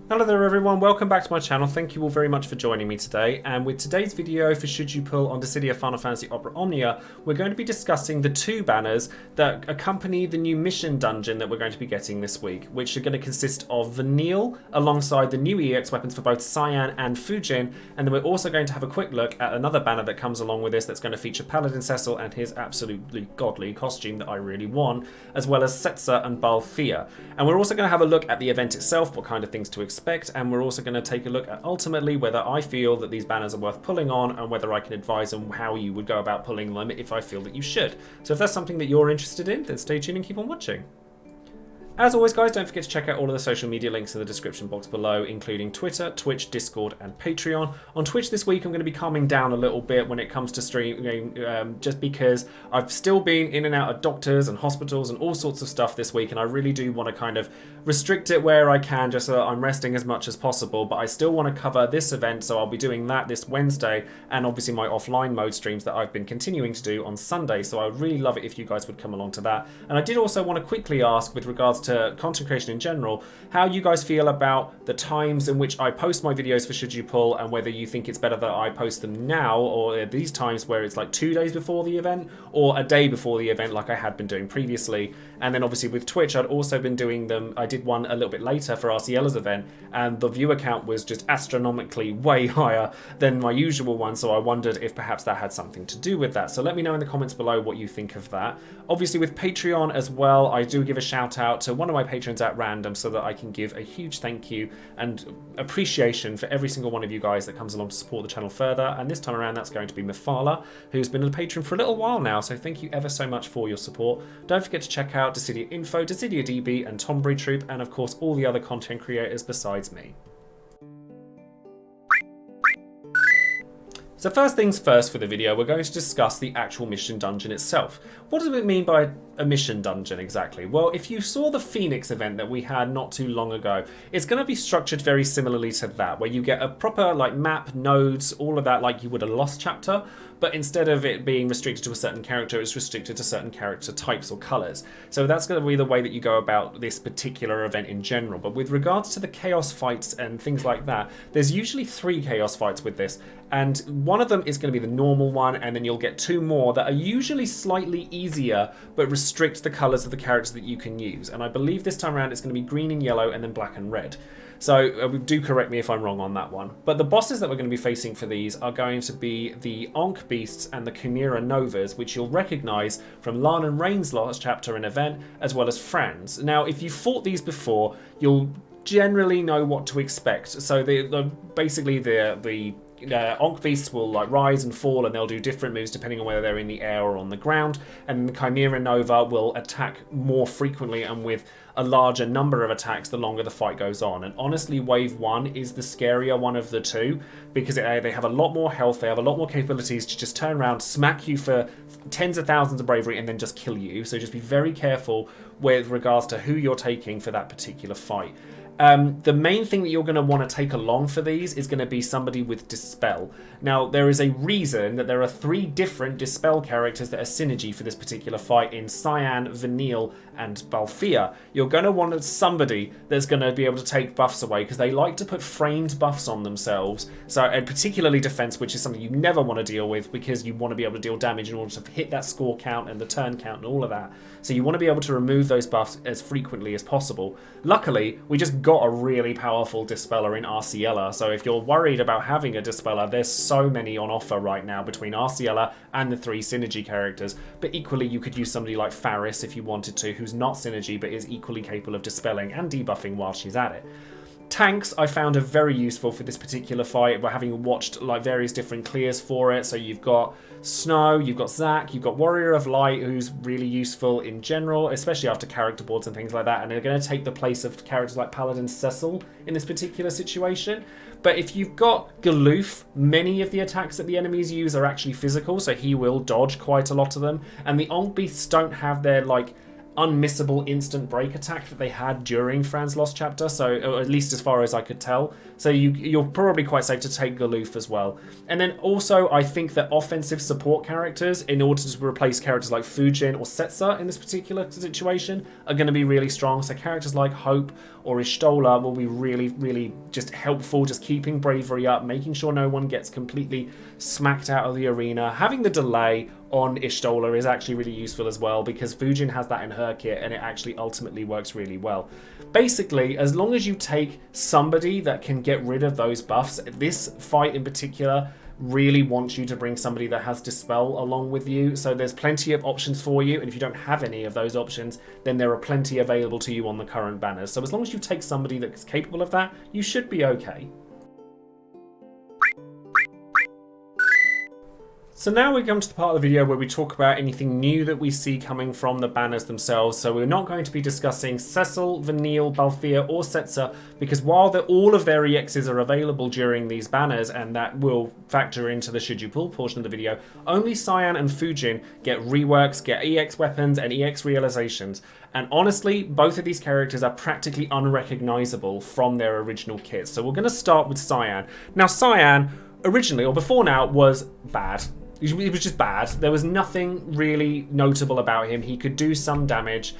Hello there everyone, welcome back to my channel. Thank you all very much for joining me today. And with today's video for Should You Pull on Dissidia Final Fantasy Opera Omnia, we're going to be discussing the two banners that accompany the new mission dungeon that we're going to be getting this week, which are going to consist of Vanille alongside the new EX weapons for both Cyan and Fujin. And then we're also going to have a quick look at another banner that comes along with this that's going to feature Paladin Cecil and his absolutely godly costume that I really want, as well as Setzer and Balfia. And we're also going to have a look at the event itself, what kind of things to expect, and we're also going to take a look at ultimately whether I feel that these banners are worth pulling on and whether I can advise on how you would go about pulling them if I feel that you should. So if that's something that you're interested in, then stay tuned and keep on watching. As always guys, don't forget to check out all of the social media links in the description box below, including Twitter, Twitch, Discord and Patreon. On Twitch this week I'm going to be calming down a little bit when it comes to streaming, just because I've still been in and out of doctors and hospitals and all sorts of stuff this week, and I really do want to kind of restrict it where I can just so that I'm resting as much as possible, but I still want to cover this event, so I'll be doing that this Wednesday, and obviously my offline mode streams that I've been continuing to do on Sunday, so I would really love it if you guys would come along to that. And I did also want to quickly ask, with regards to content creation in general, how you guys feel about the times in which I post my videos for Should You Pull, and whether you think it's better that I post them now or at these times where it's like 2 days before the event or a day before the event like I had been doing previously. And then obviously with Twitch I'd also been doing them, I did one a little bit later for RCL's event, and the viewer count was just astronomically way higher than my usual one, so I wondered if perhaps that had something to do with that. So let me know in the comments below what you think of that. Obviously with Patreon as well, I do give a shout out to one of my patrons at random so that I can give a huge thank you and appreciation for every single one of you guys that comes along to support the channel further. And this time around that's going to be Mafala, who's been a patron for a little while now, so thank you ever so much for your support. Don't forget to check out Dissidia Info, Dissidia DB and Tombury Troop, and of course all the other content creators besides me. So first things first for the video, we're going to discuss the actual mission dungeon itself. What does it mean by a mission dungeon exactly? Well, if you saw the Phoenix event that we had not too long ago, it's going to be structured very similarly to that, where you get a proper like map, nodes, all of that like you would a Lost chapter, but instead of it being restricted to a certain character, it's restricted to certain character types or colours. So that's going to be the way that you go about this particular event in general. But with regards to the chaos fights and things like that, there's usually 3 chaos fights with this, and one of them is going to be the normal one, and then you'll get 2 more that are usually slightly easier but restrict the colours of the characters that you can use. And I believe this time around it's going to be green and yellow and then black and red. So do correct me if I'm wrong on that one. But the bosses that we're going to be facing for these are going to be the Ankh Beasts and the Chimera Novas, which you'll recognise from Lan and Rain's last chapter and event, as well as Franz. Now, if you've fought these before, you'll generally know what to expect. So basically the Ankh Beasts will like rise and fall, and they'll do different moves depending on whether they're in the air or on the ground. And the Chimera Nova will attack more frequently and with a larger number of attacks the longer the fight goes on. And honestly, Wave 1 is the scarier one of the two, because they have a lot more health, they have a lot more capabilities to just turn around, smack you for tens of thousands of bravery, and then just kill you. So just be very careful with regards to who you're taking for that particular fight. The main thing that you're going to want to take along for these is going to be somebody with Dispel. Now, there is a reason that there are 3 different Dispel characters that are synergy for this particular fight in Cyan, Vanille, and Balfia. You're going to want somebody that's going to be able to take buffs away, because they like to put framed buffs on themselves. So, and particularly defense, which is something you never want to deal with, because you want to be able to deal damage in order to hit that score count and the turn count and all of that. So you want to be able to remove those buffs as frequently as possible. Luckily, we just got a really powerful Dispeller in RCLer, so if you're worried about having a Dispeller, there's so many on offer right now between RCLer and the 3 synergy characters. But equally, you could use somebody like Faris if you wanted to, who's not synergy but is equally capable of dispelling and debuffing while she's at it. Tanks I found are very useful for this particular fight, by having watched like various different clears for it. So you've got Snow, you've got Zac, you've got Warrior of Light, who's really useful in general, especially after character boards and things like that, and they're going to take the place of characters like Paladin Cecil in this particular situation. But if you've got Galoof, many of the attacks that the enemies use are actually physical, so he will dodge quite a lot of them, and the Ankh Beasts don't have their like unmissable instant break attack that they had during Fran's Lost chapter, so or at least as far as I could tell. So you're probably quite safe to take Galoof as well. And then also, I think that offensive support characters, in order to replace characters like Fujin or Setzer in this particular situation, are going to be really strong. So characters like Hope or Ishtola will be really, really just helpful, just keeping bravery up, making sure no one gets completely smacked out of the arena. Having the delay on Ishtola is actually really useful as well, because Fujin has that in her kit and it actually ultimately works really well. Basically, as long as you take somebody that can get rid of those buffs, this fight in particular really wants you to bring somebody that has Dispel along with you, so there's plenty of options for you, and if you don't have any of those options, then there are plenty available to you on the current banners. So as long as you take somebody that's capable of that, you should be okay. So now we come to the part of the video where we talk about anything new that we see coming from the banners themselves. So we're not going to be discussing Cecil, Vanille, Balthier or Setzer, because while all of their EXs are available during these banners, and that will factor into the should you pull portion of the video, only Cyan and Fujin get reworks, get EX weapons and EX realizations. And honestly, both of these characters are practically unrecognizable from their original kits. So we're going to start with Cyan. Now Cyan, originally, or before now, was bad. It was just bad. There was nothing really notable about him. He could do some damage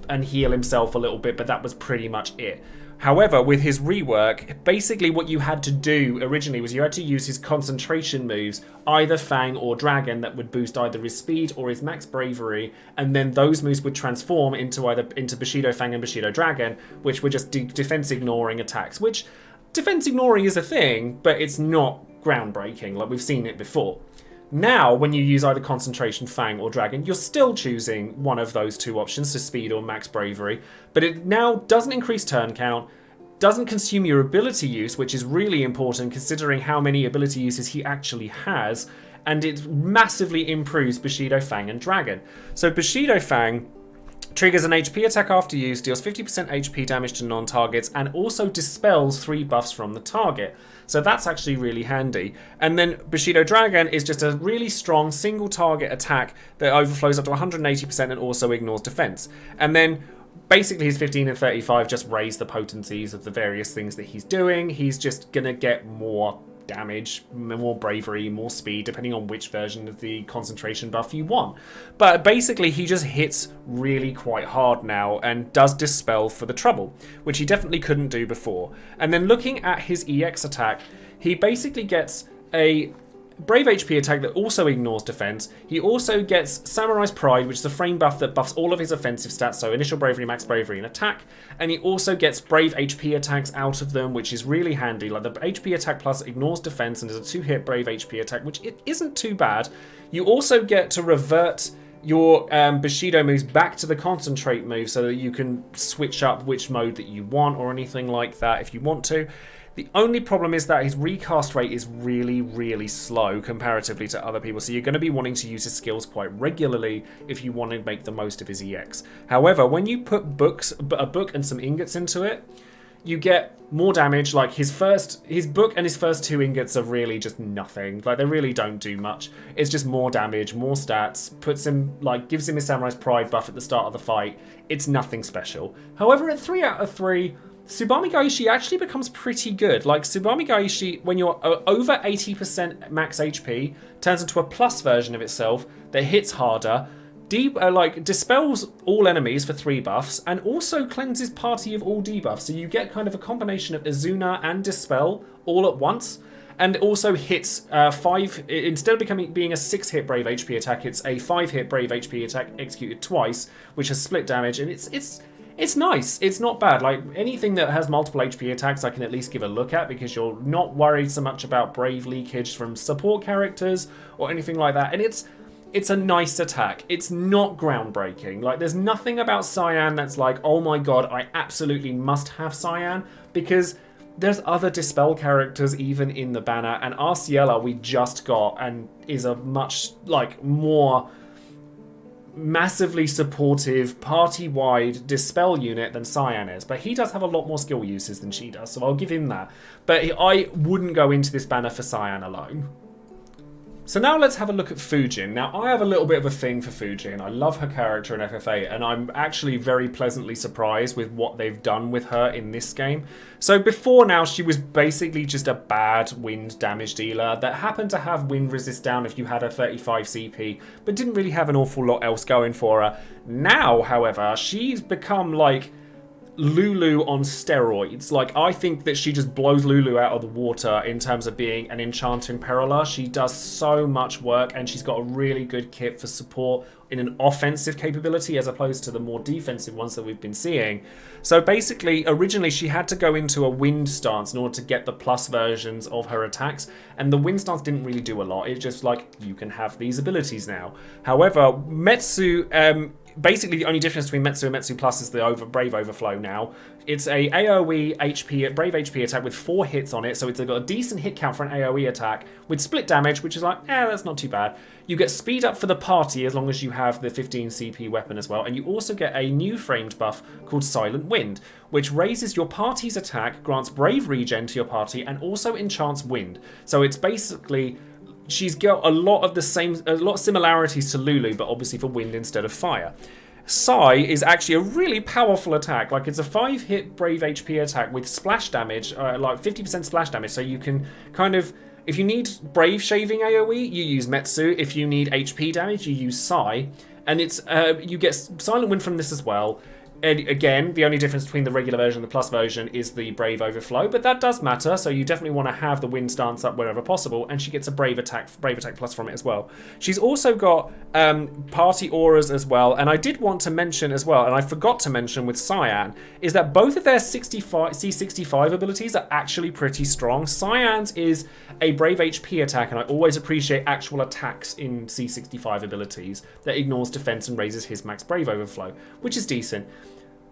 and heal himself a little bit, but that was pretty much it. However, with his rework, basically what you had to do originally was you had to use his concentration moves, either Fang or Dragon, that would boost either his speed or his max bravery, and then those moves would transform into Bushido Fang and Bushido Dragon, which were just defense ignoring attacks, which defense ignoring is a thing, but it's not groundbreaking, like we've seen it before. Now, when you use either Concentration, Fang, or Dragon, you're still choosing one of those two options, so Speed or Max Bravery, but it now doesn't increase turn count, doesn't consume your ability use, which is really important considering how many ability uses he actually has, and it massively improves Bushido, Fang, and Dragon. So Bushido Fang triggers an HP attack after use, deals 50% HP damage to non-targets, and also dispels 3 buffs from the target. So that's actually really handy. And then Bushido Dragon is just a really strong single target attack that overflows up to 180% and also ignores defense. And then basically his 15 and 35 just raise the potencies of the various things that he's doing. He's just gonna get more damage, more bravery, more speed, depending on which version of the concentration buff you want. But basically he just hits really quite hard now and does dispel for the trouble, which he definitely couldn't do before. And then looking at his EX attack, he basically gets a Brave HP attack that also ignores defense. He also gets Samurai's Pride, which is a frame buff that buffs all of his offensive stats, so initial bravery, max bravery, and attack. And he also gets Brave HP attacks out of them, which is really handy. Like the HP attack plus ignores defense and is a 2-hit Brave HP attack, which it isn't too bad. You also get to revert your Bushido moves back to the concentrate move so that you can switch up which mode that you want or anything like that if you want to. The only problem is that his recast rate is really, really slow comparatively to other people, so you're going to be wanting to use his skills quite regularly if you want to make the most of his EX. However, when you put a book and some ingots into it, you get more damage. Like his book and his first 2 ingots are really just nothing. Like they really don't do much. It's just more damage, more stats, gives him his Samurai's Pride buff at the start of the fight. It's nothing special. However, at 3 out of 3, Tsubame Gaishi actually becomes pretty good. Like Tsubame Gaishi, when you're over 80% max HP, turns into a plus version of itself that hits harder, dispels all enemies for 3 buffs, and also cleanses party of all debuffs. So you get kind of a combination of Izuna and Dispel all at once, and also hits 5. Instead of being a 6-hit Brave HP attack, it's a 5-hit Brave HP attack executed twice, which has split damage, and it's nice. It's not bad. Like anything that has multiple HP attacks, I can at least give a look at because you're not worried so much about Brave leakage from support characters or anything like that. And it's a nice attack. It's not groundbreaking. Like there's nothing about Cyan that's like, oh my god, I absolutely must have Cyan, because there's other Dispel characters even in the banner, and Arciela we just got and is a much more massively supportive party-wide Dispel unit than Cyan is, but he does have a lot more skill uses than she does, so I'll give him that. But I wouldn't go into this banner for Cyan alone. So now let's have a look at Fujin. Now, I have a little bit of a thing for Fujin. I love her character in FFA, and I'm actually very pleasantly surprised with what they've done with her in this game. So before now, she was basically just a bad wind damage dealer that happened to have wind resist down if you had a 35 CP, but didn't really have an awful lot else going for her. Now, however, she's become like Lulu on steroids. Like, I think that she just blows Lulu out of the water in terms of being an enchanting Imperialer. She does so much work, and she's got a really good kit for support in an offensive capability as opposed to the more defensive ones that we've been seeing. So basically, originally she had to go into a wind stance in order to get the plus versions of her attacks, and the wind stance didn't really do a lot. It's just like, you can have these abilities now. However, Metsu, basically, the only difference between Metsu and Metsu Plus is the Brave Overflow now. It's a AoE HP, Brave HP attack with 4 hits on it, so it's got a decent hit count for an AoE attack with split damage, which is like, that's not too bad. You get speed up for the party as long as you have the 15 CP weapon as well, and you also get a new framed buff called Silent Wind, which raises your party's attack, grants Brave regen to your party, and also enchants Wind. So it's basically, she's got a lot of similarities to Lulu, but obviously for wind instead of fire. Psy is actually a really powerful attack. Like, it's a 5-hit Brave HP attack with splash damage, like 50% splash damage. So you can kind of, if you need Brave shaving AoE, you use Metsu. If you need HP damage, you use Psy. And it's you get Silent Wind from this as well. And again, the only difference between the regular version and the plus version is the Brave Overflow, but that does matter, so you definitely want to have the wind stance up wherever possible, and she gets a Brave Attack Plus from it as well. She's also got party auras as well, and I did want to mention as well, and I forgot to mention with Cyan, is that both of their C65 abilities are actually pretty strong. Cyan's is a Brave HP attack, and I always appreciate actual attacks in C65 abilities that ignores defense and raises his max Brave Overflow, which is decent.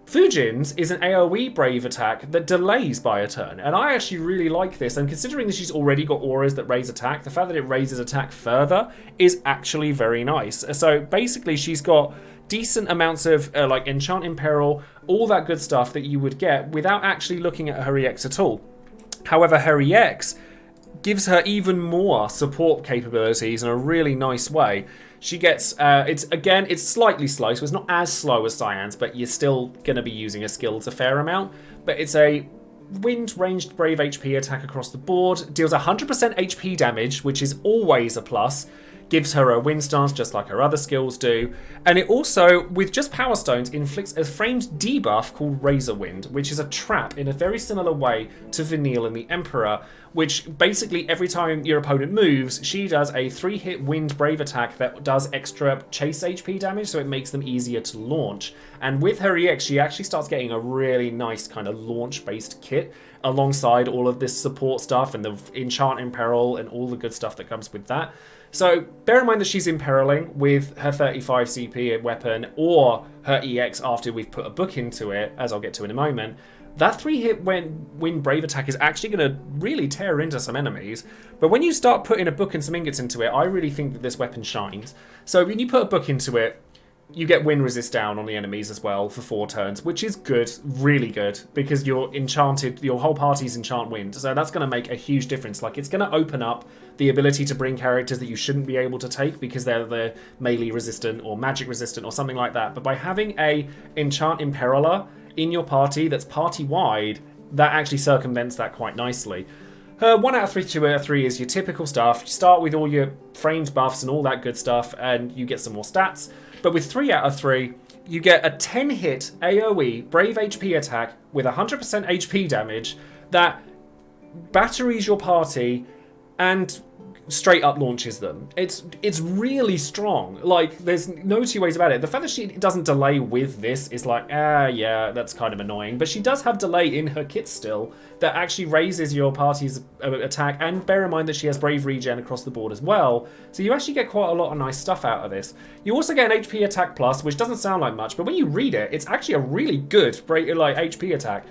Fujin's is an AoE Brave attack that delays by a turn, and I actually really like this, and considering that she's already got auras that raise attack, the fact that it raises attack further is actually very nice. So basically she's got decent amounts of like Enchant Imperil, all that good stuff that you would get without actually looking at her EX at all. However, her EX gives her even more support capabilities in a really nice way. She gets, it's slightly slow, so it's not as slow as Cyan's, but you're still going to be using her skills a fair amount. But it's a wind ranged Brave HP attack across the board, deals 100% HP damage, which is always a plus, gives her a wind stance just like her other skills do, and it also, with just Power Stones, inflicts a framed debuff called Razor Wind, which is a trap in a very similar way to Vanille and the Emperor, which basically every time your opponent moves, she does a 3-hit wind Brave attack that does extra chase HP damage, so it makes them easier to launch. And with her EX, she actually starts getting a really nice kind of launch-based kit alongside all of this support stuff and the Enchant Imperil and all the good stuff that comes with that. So bear in mind that she's imperiling with her 35 CP weapon or her EX after we've put a book into it, as I'll get to in a moment. That 3-hit wind Brave attack is actually going to really tear into some enemies. But when you start putting a book and some ingots into it, I really think that this weapon shines. So when you put a book into it, you get wind resist down on the enemies as well for 4 turns, which is good, really good, because you're enchanted, your whole party's enchant wind. So that's going to make a huge difference. Like, it's going to open up the ability to bring characters that you shouldn't be able to take because they're melee resistant or magic resistant or something like that. But by having a enchant imperiler in your party that's party-wide, that actually circumvents that quite nicely. Her 1 out of 3, 2 out of 3 is your typical stuff. You start with all your framed buffs and all that good stuff, and you get some more stats. But with 3 out of 3, you get a 10-hit AoE Brave HP attack with 100% HP damage that batteries your party and straight up launches them. It's really strong. Like, there's no two ways about it. The fact that she doesn't delay with this is like, yeah, that's kind of annoying. But she does have delay in her kit still that actually raises your party's attack. And bear in mind that she has Brave regen across the board as well. So you actually get quite a lot of nice stuff out of this. You also get an HP attack plus, which doesn't sound like much, but when you read it, it's actually a really good HP attack.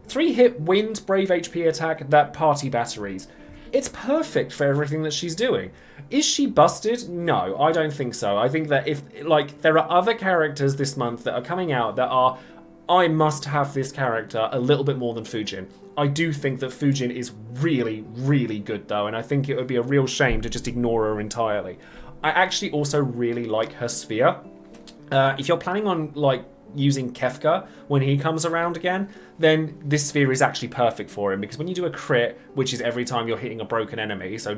3-hit wind Brave HP attack that party batteries. It's perfect for everything that she's doing. Is she busted? No, I don't think so. I think that if, like, there are other characters this month that are coming out that are I must have this character a little bit more than Fujin. I do think that Fujin is really, really good though, and I think it would be a real shame to just ignore her entirely. I actually also really like her sphere. If you're planning on like using Kefka when he comes around again, then this sphere is actually perfect for him, because when you do a crit, which is every time you're hitting a broken enemy, so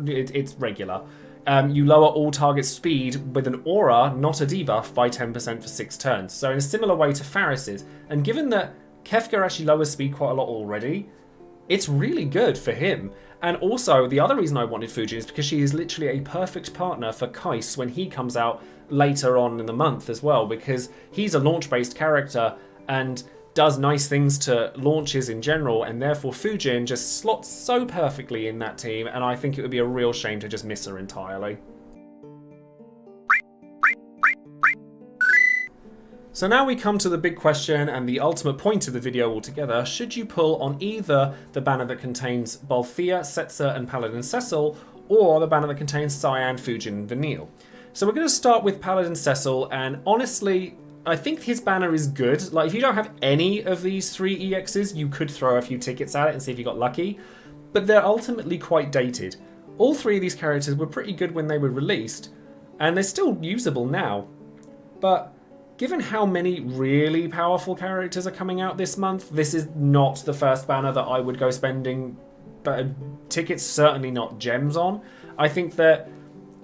it's regular, you lower all target speed with an aura, not a debuff, by 10% for 6 turns. So in a similar way to Faris's, and given that Kefka actually lowers speed quite a lot already, it's really good for him. And also, the other reason I wanted Fujin is because she is literally a perfect partner for Kais when he comes out later on in the month as well, because he's a launch-based character and does nice things to launches in general, and therefore Fujin just slots so perfectly in that team, and I think it would be a real shame to just miss her entirely. So now we come to the big question and the ultimate point of the video altogether. Should you pull on either the banner that contains Balthier, Setzer and Paladin Cecil, or the banner that contains Cyan, Fujin and Vanille? So we're going to start with Paladin Cecil, and honestly, I think his banner is good. Like, if you don't have any of these 3 EXs, you could throw a few tickets at it and see if you got lucky, but they're ultimately quite dated. All 3 of these characters were pretty good when they were released, and they're still usable now. But given how many really powerful characters are coming out this month, this is not the first banner that I would go spending tickets, certainly not gems on. I think that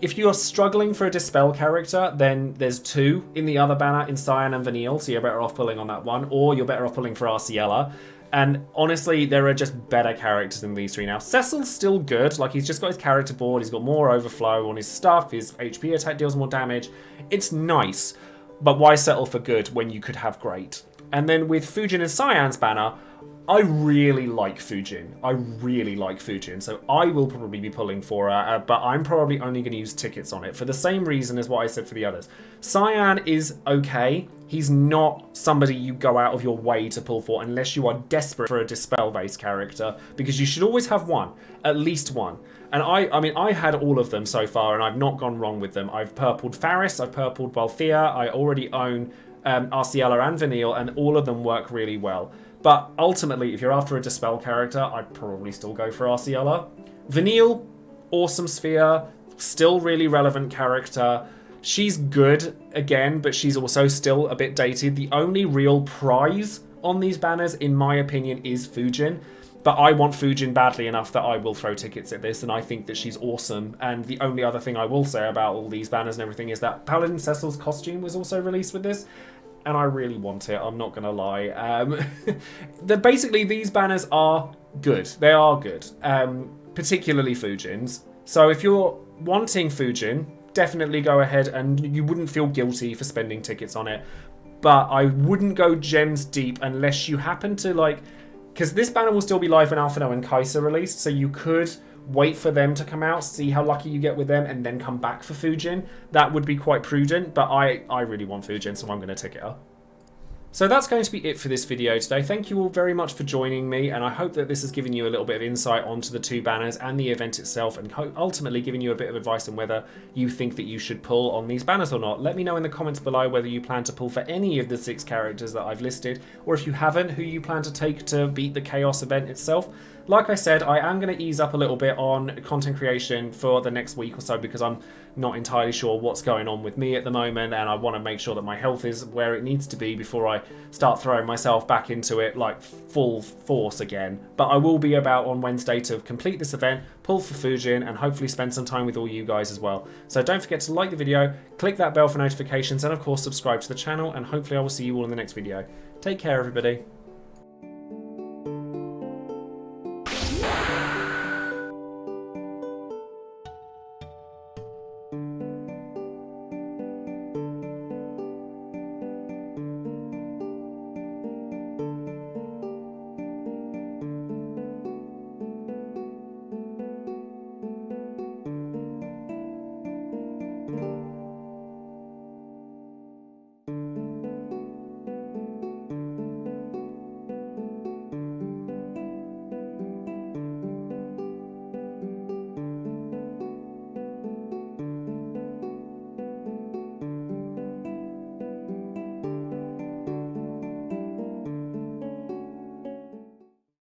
if you're struggling for a Dispel character, then there's 2 in the other banner in Cyan and Vanille, so you're better off pulling on that one, or you're better off pulling for Arciella. And honestly, there are just better characters than these 3 now. Cecil's still good, like he's just got his character board, he's got more overflow on his stuff, his HP attack deals more damage. It's nice, but why settle for good when you could have great? And then with Fujin and Cyan's banner, I really like Fujin. I really like Fujin, so I will probably be pulling for her, but I'm probably only going to use tickets on it for the same reason as what I said for the others. Cyan is okay. He's not somebody you go out of your way to pull for unless you are desperate for a Dispel-based character, because you should always have one, at least one. And I mean, I had all of them so far, and I've not gone wrong with them. I've purpled Faris, I've purpled Balthier, I already own Arciella and Vanille, and all of them work really well. But ultimately, if you're after a Dispel character, I'd probably still go for Arciella. Vanille, awesome sphere, still really relevant character. She's good, again, but she's also still a bit dated. The only real prize on these banners, in my opinion, is Fujin. But I want Fujin badly enough that I will throw tickets at this, and I think that she's awesome. And the only other thing I will say about all these banners and everything is that Paladin Cecil's costume was also released with this, and I really want it, I'm not going to lie. Basically, these banners are good. They are good, particularly Fujin's. So if you're wanting Fujin, definitely go ahead, and you wouldn't feel guilty for spending tickets on it. But I wouldn't go gems deep unless you happen to, like, because this banner will still be live when Alphino and Kais are released, so you could wait for them to come out, see how lucky you get with them, and then come back for Fujin. That would be quite prudent, but I really want Fujin, so I'm going to tick it up. So that's going to be it for this video today. Thank you all very much for joining me, and I hope that this has given you a little bit of insight onto the 2 banners and the event itself, and ultimately giving you a bit of advice on whether you think that you should pull on these banners or not. Let me know in the comments below whether you plan to pull for any of the 6 characters that I've listed, or if you haven't, who you plan to take to beat the Chaos event itself. Like I said, I am going to ease up a little bit on content creation for the next week or so, because I'm not entirely sure what's going on with me at the moment, and I want to make sure that my health is where it needs to be before I start throwing myself back into it like full force again. But I will be about on Wednesday to complete this event, pull for Fujin, and hopefully spend some time with all you guys as well. So don't forget to like the video, click that bell for notifications, and of course subscribe to the channel, and hopefully I will see you all in the next video. Take care, everybody.